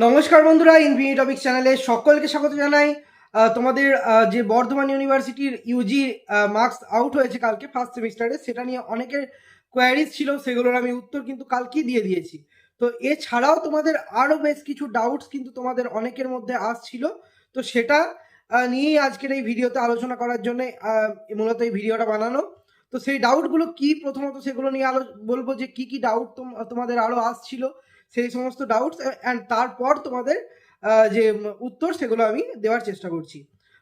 নমস্কার বন্ধুরা, infinity topic চ্যানেলে সকলকে স্বাগত জানাই। তোমাদের যে বর্ধমান ইউনিভার্সিটির ইউজি মার্কস আউট হয়েছে কালকে ফার্স্ট সেমিস্টারে, সেটা নিয়ে অনেকের কোয়ারিজ ছিল, সেগুলোর আমি উত্তর কিন্তু কালকেই দিয়ে দিয়েছি। তো এছাড়াও তোমাদের আরও বেশ কিছু ডাউটস কিন্তু তোমাদের অনেকের মধ্যে আসছিল, তো সেটা নিয়েই আজকের এই ভিডিওতে আলোচনা করার জন্য মূলত এই ভিডিওটা বানানো। তো সেই ডাউটগুলো কি, প্রথমত সেগুলো নিয়ে বলবো যে কি কি ডাউট তোমাদের আরও আসছিল, সেই সমস্ত ডাউটস, অ্যান্ড তারপর তোমাদের যে উত্তর সেগুলো আমি দেওয়ার চেষ্টা করছি।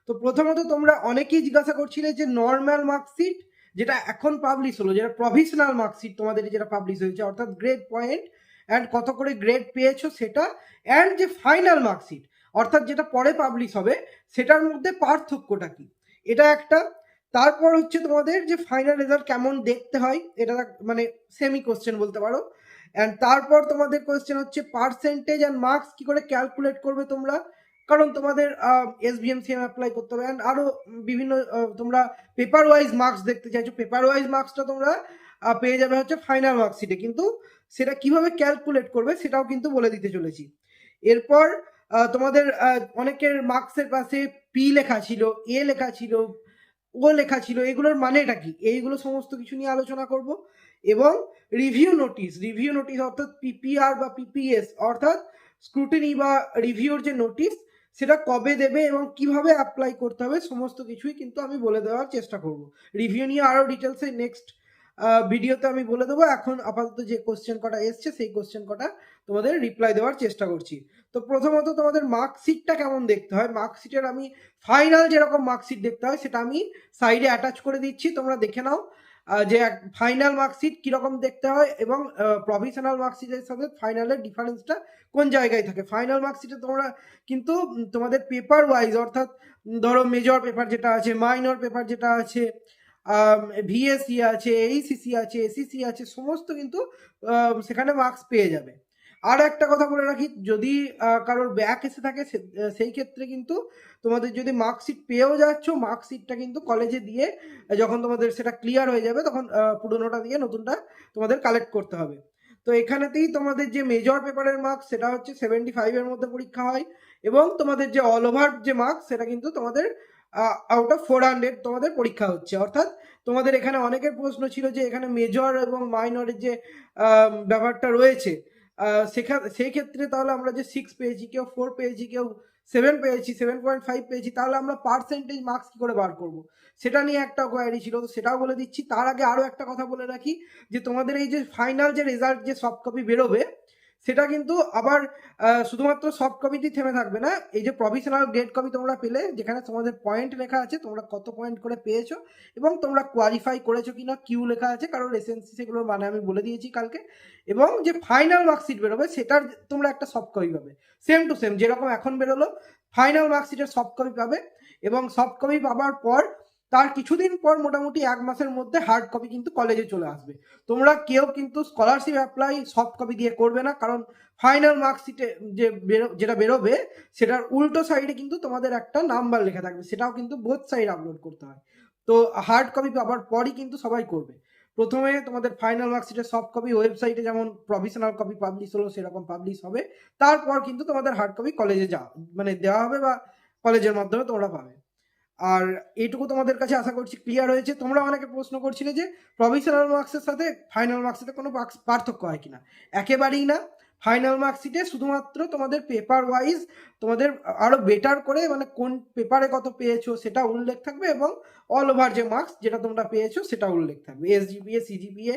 তো প্রথমত তোমরা অনেকেই জিজ্ঞাসা করছিলে যে নর্মাল মার্কশিট যেটা এখন পাবলিশ হলো, যেটা প্রভিশনাল মার্কশিট তোমাদের যেটা পাবলিশ হয়েছে, অর্থাৎ গ্রেড পয়েন্ট অ্যান্ড কত করে গ্রেড পেয়েছো সেটা, অ্যান্ড যে ফাইনাল মার্কশিট অর্থাৎ যেটা পরে পাবলিশ হবে, সেটার মধ্যে পার্থক্যটা কি, এটা একটা। তারপর হচ্ছে তোমাদের যে ফাইনাল রেজাল্ট কেমন দেখতে হয়, এটা মানে সেমি কোশ্চেন বলতে পারো। অ্যান্ড তারপর তোমাদের কোয়েশ্চেন হচ্ছে পার্সেন্টেজ অ্যান্ড মার্কস কি করে ক্যালকুলেট করবে তোমরা, কারণ তোমাদের এসবিএমসিএম অ্যাপ্লাই করতে হবে, অ্যান্ড আরও বিভিন্ন তোমরা পেপার ওয়াইজ মার্কস দেখতে চাইছো। পেপার ওয়াইজ মার্কসটা তোমরা পেয়ে যাবে হচ্ছে ফাইনাল মার্কশিটে, কিন্তু সেটা কিভাবে ক্যালকুলেট করবে সেটাও কিন্তু বলে দিতে চলেছি। এরপর তোমাদের অনেকের মার্কসের পাশে পি লেখা ছিল, এ লেখা ছিল, ও লেখা ছিল, এগুলোর মানেটা কি, এইগুলো সমস্ত কিছু নিয়ে আলোচনা করব। এবং রিভিউ নোটিস অর্থাৎ পিপিআর বা পিপিএস অর্থাৎ স্ক্রুটিনি বা রিভিউর যে নোটিস, সেটা কবে দেবে এবং কিভাবে অ্যাপ্লাই করতে হবে, সমস্ত কিছুই কিন্তু আমি বলে দেওয়ার চেষ্টা করব। রিভিউ নিয়ে আরও ডিটেলসে নেক্সট ভিডিওতে আমি বলে দেবো। এখন আপাতত যে কোশ্চেন কটা এসছে সেই কোশ্চেন কটা তোমাদের রিপ্লাই দেওয়ার চেষ্টা করছি। তো প্রথমত তোমাদের মার্কশিটটা কেমন দেখতে হয়, মার্কশিটের আমি ফাইনাল যেরকম মার্কশিট দেখতে হয় সেটা আমি সাইডে অ্যাটাচ করে দিচ্ছি, তোমরা দেখে নাও যে ফাইনাল মার্কশিট কীরকম দেখতে হয় এবং প্রভিশনাল মার্কশিটের সাথে ফাইনালের ডিফারেন্সটা কোন জায়গায় থাকে। ফাইনাল মার্কশিটে তোমরা কিন্তু তোমাদের পেপার ওয়াইজ অর্থাৎ ধরো মেজর পেপার যেটা আছে, মাইনর পেপার যেটা আছে, ভিএসসি আছে, এইসিসি আছে, এসিসি আছে, সমস্ত কিন্তু সেখানে মার্কস পেয়ে যাবে। আর একটা কথা বলে রাখি, যদি কারোর ব্যাক এসে থাকে সেই ক্ষেত্রে কিন্তু তোমাদের যদি মার্কশিট পেয়েও যাচ্ছ, মার্কশিটটা কিন্তু কলেজে দিয়ে যখন তোমাদের সেটা ক্লিয়ার হয়ে যাবে তখন পুরোনোটা দিয়ে নতুনটা তোমাদের কালেক্ট করতে হবে। তো এখানেতেই তোমাদের যে মেজর পেপারের মার্কস সেটা হচ্ছে 75-এর মধ্যে পরীক্ষা হয়, এবং তোমাদের যে অল ওভার যে মার্কস সেটা কিন্তু তোমাদের আউট অফ 400 তোমাদের পরীক্ষা হচ্ছে। অর্থাৎ তোমাদের এখানে অনেকের প্রশ্ন ছিল যে এখানে মেজর এবং মাইনরের যে ব্যাপারটা রয়েছে, সেই ক্ষেত্রে তাহলে আমরা যে 6 পেয়েছি, কেউ 4 পেয়েছি, কেউ 7 পেয়েছি, 7.5 পেয়েছি, তাহলে আমরা পার্সেন্টেজ মার্কস কি করে বার করব, সেটা নিয়ে একটা কোয়ারি ছিল, তো সেটাও বলে দিচ্ছি। তার আগে আরও একটা কথা বলে রাখি, যে তোমাদের এই যে ফাইনাল যে রেজাল্ট যে সফট কপি বেরোবে, সেটা কিন্তু আবার শুধুমাত্র সফট কপিতেই থেমে থাকবে না। এই যে প্রভিশনাল গ্রেড কপি তোমরা পেলে, যেখানে তোমাদের পয়েন্ট লেখা আছে, তোমরা কত পয়েন্ট করে পেয়েছো এবং তোমরা কোয়ালিফাই করেছো কিনা, কিউ লেখা আছে, কারণ এসএনসি, সেগুলোর মানে আমি বলে দিয়েছি কালকে। এবং যে ফাইনাল মার্কশিট বেরোবে সেটার তোমরা একটা সফট কপি পাবে, সেম টু সেম যেরকম এখন বেরোলো ফাইনাল মার্কশিটের সফট কপি পাবে। এবং সফট কপি পাওয়ার পর তার কিছুদিন পর মোটামুটি 1 মাসের মধ্যে হার্ড কপি কিন্তু কলেজে চলে আসবে। তোমরা কেউ কিন্তু স্কলারশিপ অ্যাপ্লাই সফট কপি দিয়ে করবে না, কারণ ফাইনাল মার্কশিটে যেটা বেরোবে সেটার উল্টো সাইডে কিন্তু তোমাদের একটা নাম্বার লেখা থাকবে, সেটাও কিন্তু বোথ সাইড আপলোড করতে হয়। তো হার্ড কপি পাওয়ার পরই কিন্তু সবাই করবে। প্রথমে তোমাদের ফাইনাল মার্কশিটের সফট কপি ওয়েবসাইটে যেমন প্রভিশনাল কপি পাবলিশ হলো সেরকম পাবলিশ হবে, তারপর কিন্তু তোমাদের হার্ড কপি কলেজে মানে দেওয়া হবে বা কলেজের মাধ্যমে তোমরা পাবে। আর এইটুকু তোমাদের কাছে আশা করছি ক্লিয়ার হয়েছে। তোমরা অনেকে প্রশ্ন করছিলে যে প্রভিশনাল মার্কসের সাথে ফাইনাল মার্কশিটে কোনো পার্থক্য হয় কিনা। একেবারেই না। ফাইনাল মার্কশিটে শুধুমাত্র তোমাদের পেপার ওয়াইজ তোমাদের আরও বেটার করে, মানে কোন পেপারে কত পেয়েছো সেটা উল্লেখ থাকবে, এবং অল ওভার যে মার্কস যেটা তোমরা পেয়েছো সেটা উল্লেখ থাকবে, এসজিপিএ, সিজিপিএ,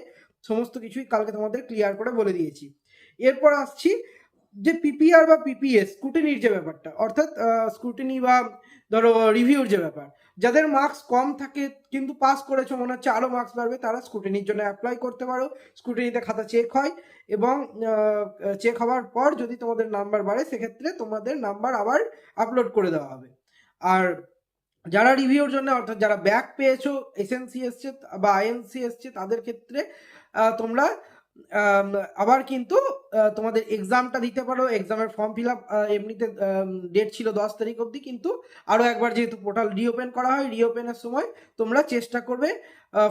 সমস্ত কিছুই কালকে তোমাদের ক্লিয়ার করে বলে দিয়েছি। এরপর আসছি যে পিপিআর বা পিপিএস, স্ক্রুটিনির যে ব্যাপারটা, অর্থাৎ স্ক্রুটিনি বা ধরো রিভিউর যে ব্যাপার, যাদের মার্কস কম থাকে কিন্তু পাস করেছো, মনে হচ্ছে আরও মার্কস বাড়বে, তারা স্ক্রুটিনির জন্য অ্যাপ্লাই করতে পারো। স্ক্রুটিনিতে খাতা চেক হয় এবং চেক হওয়ার পর যদি তোমাদের নাম্বার বাড়ে সেক্ষেত্রে তোমাদের নাম্বার আবার আপলোড করে দেওয়া হবে। আর যারা রিভিউর জন্য, অর্থাৎ যারা ব্যাক পেয়েছো, এসএনসি এসছে বা আইএনসি এসছে, তাদের ক্ষেত্রে তোমরা আবার কিন্তু তোমাদের এক্সামটা দিতে পারো। এক্সামের ফর্ম ফিল আপ এমনিতে ডেট ছিল 10 তারিখ অবধি, কিন্তু আরও একবার যেহেতু পোর্টাল রিওপেন করা হয়, রিওপেনের সময় তোমরা চেষ্টা করবে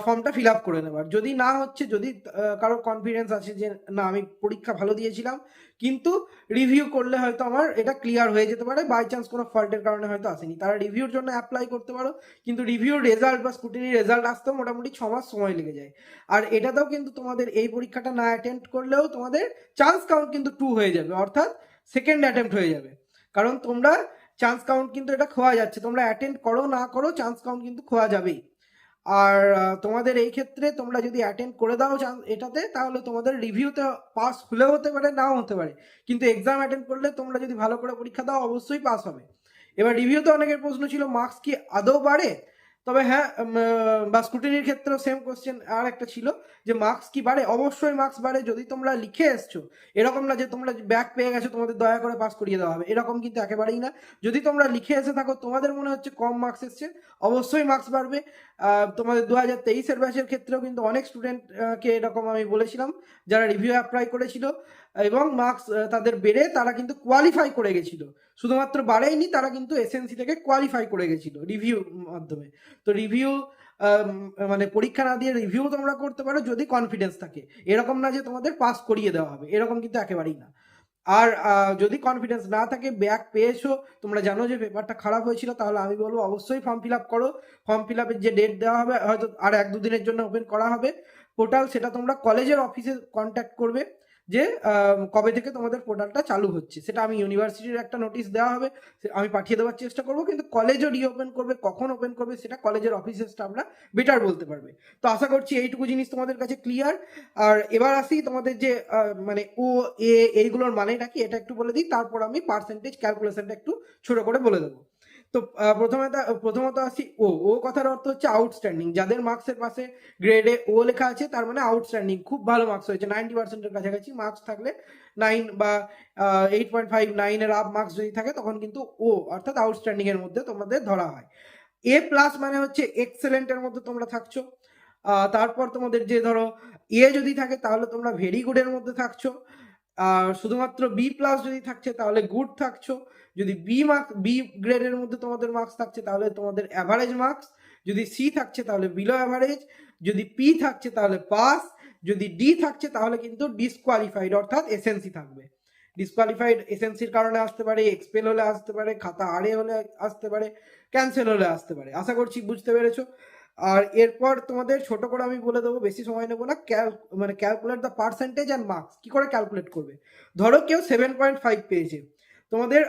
ফর্মটা ফিল আপ করে নেবার। যদি না হচ্ছে, যদি কারোর কনফিডেন্স আছে যে না আমি পরীক্ষা ভালো দিয়েছিলাম, কিন্তু রিভিউ করলে হয়তো আমার এটা ক্লিয়ার হয়ে যেতে পারে, বাই চান্স কোনো ফল্টের কারণে হয়তো আসেনি, তারা রিভিউর জন্য অ্যাপ্লাই করতে পারো। কিন্তু রিভিউর রেজাল্ট বা স্কুটিনির রেজাল্ট আসতেও মোটামুটি 6 মাস সময় লেগে যায়। আর এটাতেও কিন্তু তোমাদের এই পরীক্ষাটা না অ্যাটেন্ড করলেও তোমাদের চান্স কাউন্ট কিন্তু 2 হয়ে যাবে, অর্থাৎ সেকেন্ড অ্যাটেম্প্ট হয়ে যাবে। কারণ তোমরা চান্স কাউন্ট কিন্তু এটা খোয়া যাচ্ছে, তোমরা অ্যাটেন্ড করো না করো চান্স কাউন্ট কিন্তু খোয়া যাবেই। আর তোমাদের এই ক্ষেত্রে তোমরা যদি অ্যাটেন্ড করে দাও এটাতে, তাহলে তোমাদের রিভিউতে পাস হলেও হতে পারে, নাও হতে পারে, কিন্তু এক্সাম অ্যাটেন্ড করলে তোমরা যদি ভালো করে পরীক্ষা দাও অবশ্যই পাস হবে। এবার রিভিউতে অনেকের প্রশ্ন ছিল মার্কস কি আদৌ বাড়ে, তবে হ্যাঁ, বা স্কুটিনির ক্ষেত্রেও সেম কোশ্চেন আর একটা ছিল যে মার্কস কি বাড়ে। অবশ্যই মার্কস বাড়ে, যদি তোমরা লিখে এসছো। এরকম না যে তোমরা ব্যাক পেয়ে গেছো তোমাদের দয়া করে পাস করিয়ে দেওয়া হবে, এরকম কিন্তু একেবারেই না। যদি তোমরা লিখে এসে থাকো, তোমাদের মনে হচ্ছে কম মার্কস এসছে, অবশ্যই মার্কস বাড়বে। তোমাদের 2023-এর ব্যাচের ক্ষেত্রেও কিন্তু অনেক স্টুডেন্টকে এরকম আমি বলেছিলাম যারা রিভিউ অ্যাপ্লাই করেছিল, এবং মার্কস তাদের বেড়ে তারা কিন্তু কোয়ালিফাই করে গেছিল। শুধুমাত্র বাড়েইনি, তারা কিন্তু এসএনসি থেকে কোয়ালিফাই করে গেছিল রিভিউ মাধ্যমে। তো রিভিউ মানে পরীক্ষা না দিয়ে রিভিউ তোমরা করতে পারো যদি কনফিডেন্স থাকে। এরকম না যে তোমাদের পাস করিয়ে দেওয়া হবে, এরকম কিন্তু একেবারেই না। আর যদি কনফিডেন্স না থাকে, ব্যাক পেয়েছো, তোমরা জানো যে পেপারটা খারাপ হয়েছিল, তাহলে আমি বলবো অবশ্যই ফর্ম ফিল আপ করো। ফর্ম ফিল আপের যে ডেট দেওয়া হবে, হয়তো আর 1-2 দিনের জন্য ওপেন করা হবে পোর্টাল, সেটা তোমরা কলেজের অফিসে কন্ট্যাক্ট করবে যে কবে থেকে তোমাদের পোর্টালটা চালু হচ্ছে। সেটা আমি ইউনিভার্সিটির একটা নোটিশ দেওয়া হবে, আমি পাঠিয়ে দেওয়ার চেষ্টা করবো, কিন্তু কলেজও রিওপেন করবে, কখন ওপেন করবে সেটা কলেজের অফিসের স্টাফরা বেটার বলতে পারবে। তো আশা করছি এইটুকু জিনিস তোমাদের কাছে ক্লিয়ার। আর এবার আসি তোমাদের যে মানে ও এ এইগুলোর মানেটা কি, এটা একটু বলে দিই, তারপর আমি পার্সেন্টেজ ক্যালকুলেশনটা একটু ছোট করে বলে দেবো। তো প্রথমত আসি ও কথার অর্থ হচ্ছে আউটস্ট্যান্ডিং। যাদের মার্কসের পাশে গ্রেডে ও লেখা আছে তার মানে আউটস্ট্যান্ডিং, খুব ভালো মার্কস হয়েছে, 90%-এর কাছাকাছি মার্কস থাকলে, 9 বা 8.5, 9-এর আপ মার্কস যদি থাকে, তখন কিন্তু ও অর্থাৎ আউটস্ট্যান্ডিং এর মধ্যে তোমাদের ধরা হয়। এ প্লাস মানে হচ্ছে এক্সেলেন্টের মধ্যে তোমরা থাকছো। তারপর তোমাদের যে ধরো এ যদি থাকে তাহলে তোমরা ভেরি গুডের মধ্যে থাকছো। আর শুধুমাত্র বি প্লাস যদি থাকছে তাহলে গুড থাকছো। যদি বি গ্রেডের মধ্যে তোমাদের মার্কস থাকছে তাহলে তোমাদের অ্যাভারেজ মার্কস। যদি সি থাকছে তাহলে বিলো অ্যাভারেজ। যদি পি থাকছে তাহলে পাস। যদি ডি থাকছে তাহলে কিন্তু ডিসকোয়ালিফাইড, অর্থাৎ এসএনসি থাকবে। ডিসকোয়ালিফাইড এসএনসির কারণে আসতে পারে, এক্সপেল হলে আসতে পারে, খাতা আড়ে হলে আসতে পারে, ক্যান্সেল হলে আসতে পারে। আশা করছি বুঝতে পেরেছো। আর এরপর তোমাদের ছোট করে আমি বলে দেবো, বেশি সময় নেবো না। মানে calculate the percentage and marks কি করে ক্যালকুলেট করবে। ধরো কেউ 7.5 পেয়েছে, তোমাদের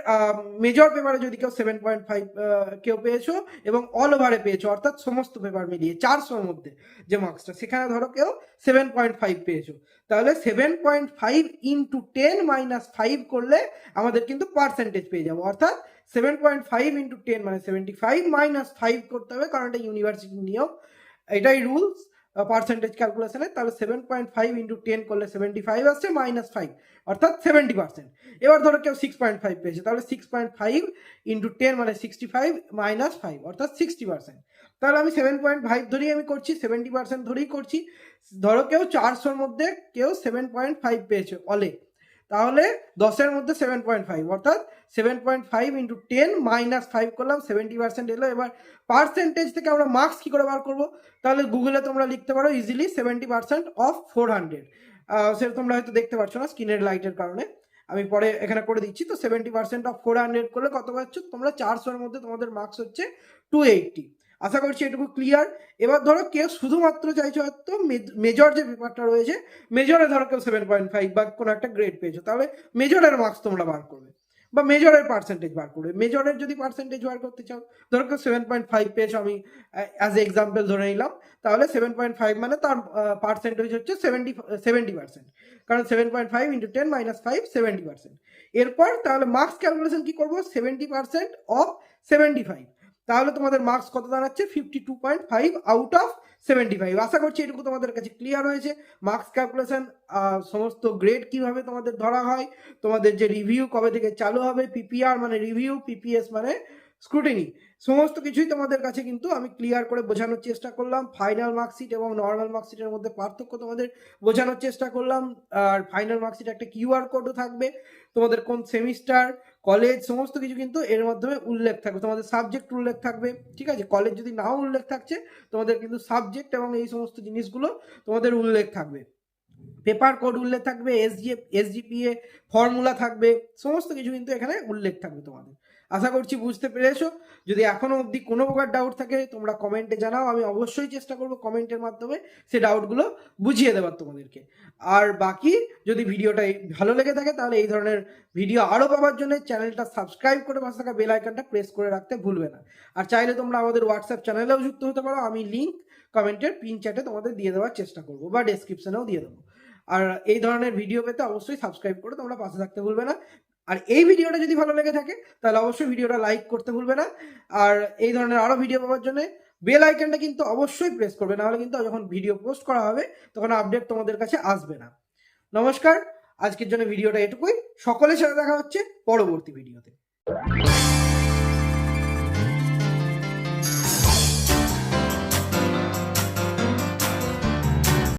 মেজর পেপারে যদি কেউ 7.5 কেউ পেয়েছো এবং অল ওভারে পেয়েছো, অর্থাৎ সমস্ত পেপার মিলিয়ে 400-এর মধ্যে যে মার্কসটা, সেখানে ধরো কেউ 7.5 পেয়েছো, তাহলে 7.5 ইন্টু 10 মাইনাস 5 করলে আমাদের কিন্তু পার্সেন্টেজ পেয়ে যাবো। অর্থাৎ 7.5 ইন্টু 10 মানে 75 মাইনাস 5 করতে হবে, কারণ এটা ইউনিভার্সিটির নিয়ম, এটাই রুলস পার্সেন্টেজ ক্যালকুলেশনে। তাহলে 7.5 ইন্টু 10 করলে 75 আসছে, মাইনাস 5 অর্থাৎ 70%। এবার ধরো কেউ 6.5 পেয়েছে, তাহলে 6.5 ইন্টু 10 মানে 65 মাইনাস 5 অর্থাৎ 60%। তাহলে আমি 7.5 ধরেই আমি করছি, 70% ধরেই করছি। ধরো কেউ 400-এর মধ্যে কেউ 7.5 পেয়েছে অলে, তাহলে 10-এর মধ্যে 7.5 অর্থাৎ 7.5 ইন্টু 10 মাইনাস 5 করলাম, 70% এলো। এবার পার্সেন্টেজ থেকে আমরা মার্কস কি করে বার করবো, তাহলে গুগলে তোমরা লিখতে পারো ইজিলি 70% অফ 400। সেটা তোমরা হয়তো দেখতে পাচ্ছ না স্ক্রিনের লাইটের কারণে, আমি পরে এখানে করে দিচ্ছি। তো 70% অফ 400 করলে কত পাচ্ছ তোমরা, 400-এর মধ্যে তোমাদের মার্কস হচ্ছে 280। আশা করছি এটুকু ক্লিয়ার। এবার ধরো কেউ শুধুমাত্র চাইছো হয়তো মেজর যে পেপারটা রয়েছে, মেজরে ধরো কেউ 7.5 বা কোনো একটা গ্রেড পেয়েছো, তাহলে মেজরের মার্কস তোমরা বার করবে বা মেজরের পার্সেন্টেজ বার করবে। মেজরের যদি পার্সেন্টেজ বার করতে চাও, ধরো কেউ 7.5 পেয়েছো, আমি অ্যাজ এ এক্সাম্পল ধরে নিলাম, তাহলে 7.5 মানে তার পার্সেন্টেজ হচ্ছে 70%, কারণ 7.5 ইন্টু 10 মাইনাস 5 70%। এরপর তাহলে মার্কস ক্যালকুলেশন কি করবো, 70% অফ 75, তাহলে তোমাদের মার্কস কত দাঁড়াচ্ছে, 52.5 আউট অফ 75। আশা করছি এটুকু তোমাদের কাছে ক্লিয়ার হয়েছে। মার্কস ক্যালকুলেশন, সমস্ত গ্রেড কিভাবে তোমাদের ধরা হয়, তোমাদের যে রিভিউ কবে থেকে চালু হবে, পিপিআর মানে রিভিউ, পিপিএস মানে স্ক্রুটিনি, সমস্ত কিছুই তোমাদের কাছে কিন্তু আমি ক্লিয়ার করে বোঝানোর চেষ্টা করলাম। ফাইনাল মার্কশিট এবং নর্মাল মার্কশিটের মধ্যে পার্থক্য তোমাদের বোঝানোর চেষ্টা করলাম। আর ফাইনাল মার্কশিটে একটা কিউআর কোডও থাকবে, তোমাদের কোন সেমিস্টার, কলেজ, সমস্ত কিছু কিন্তু এর মাধ্যমে উল্লেখ থাকবে। তোমাদের সাবজেক্ট উল্লেখ থাকবে, ঠিক আছে? কলেজ যদি নাও উল্লেখ থাকছে, তোমাদের কিন্তু সাবজেক্ট এবং এই সমস্ত জিনিসগুলো তোমাদের উল্লেখ থাকবে। পেপার কোড উল্লেখ থাকবে, এসজিপিএ ফর্মুলা থাকবে, সমস্ত কিছু কিন্তু এখানে উল্লেখ থাকবে তোমাদের। আশা করছি বুঝতে পেরেছো। যদি এখনো অবধি কোনো প্রকার ডাউট থাকে তোমরা কমেন্টে জানাও, আমি অবশ্যই চেষ্টা করব কমেন্টের মাধ্যমে সেই ডাউটগুলো বুঝিয়ে দেওয়ার তোমাদেরকে। আর বাকি যদি ভিডিওটা ভালো লেগে থাকে তাহলে এই ধরনের ভিডিও আরও পাওয়ার জন্য চ্যানেলটা সাবস্ক্রাইব করে পাশে থাকা বেল আইকনটা প্রেস করে রাখতে ভুলবে না। আর চাইলে তোমরা আমাদের হোয়াটসঅ্যাপ চ্যানেলেও যুক্ত হতে পারো, আমি লিঙ্ক কমেন্টের পিন চ্যাটে তোমাদের দিয়ে দেওয়ার চেষ্টা করবো বা ডেসক্রিপশনেও দিয়ে দেবো। আর এই ধরনের ভিডিও পেতে অবশ্যই সাবস্ক্রাইব করে তোমরা পাশে থাকতে ভুলবে না। আর এই ভিডিওটা যদি ভালো লেগে থাকে তাহলে অবশ্যই ভিডিওটা লাইক করতে ভুলবে না। আর এই ধরনের আরও ভিডিও পাওয়ার জন্য বেল আইকনটা কিন্তু অবশ্যই প্রেস করবে, নাহলে কিন্তু যখন ভিডিও পোস্ট করা হবে তখন আপডেট তোমাদের কাছে আসবে না। নমস্কার, আজকের জন্য ভিডিওটা এটুকুই। সকলের সাথে দেখা হচ্ছে পরবর্তী ভিডিওতে।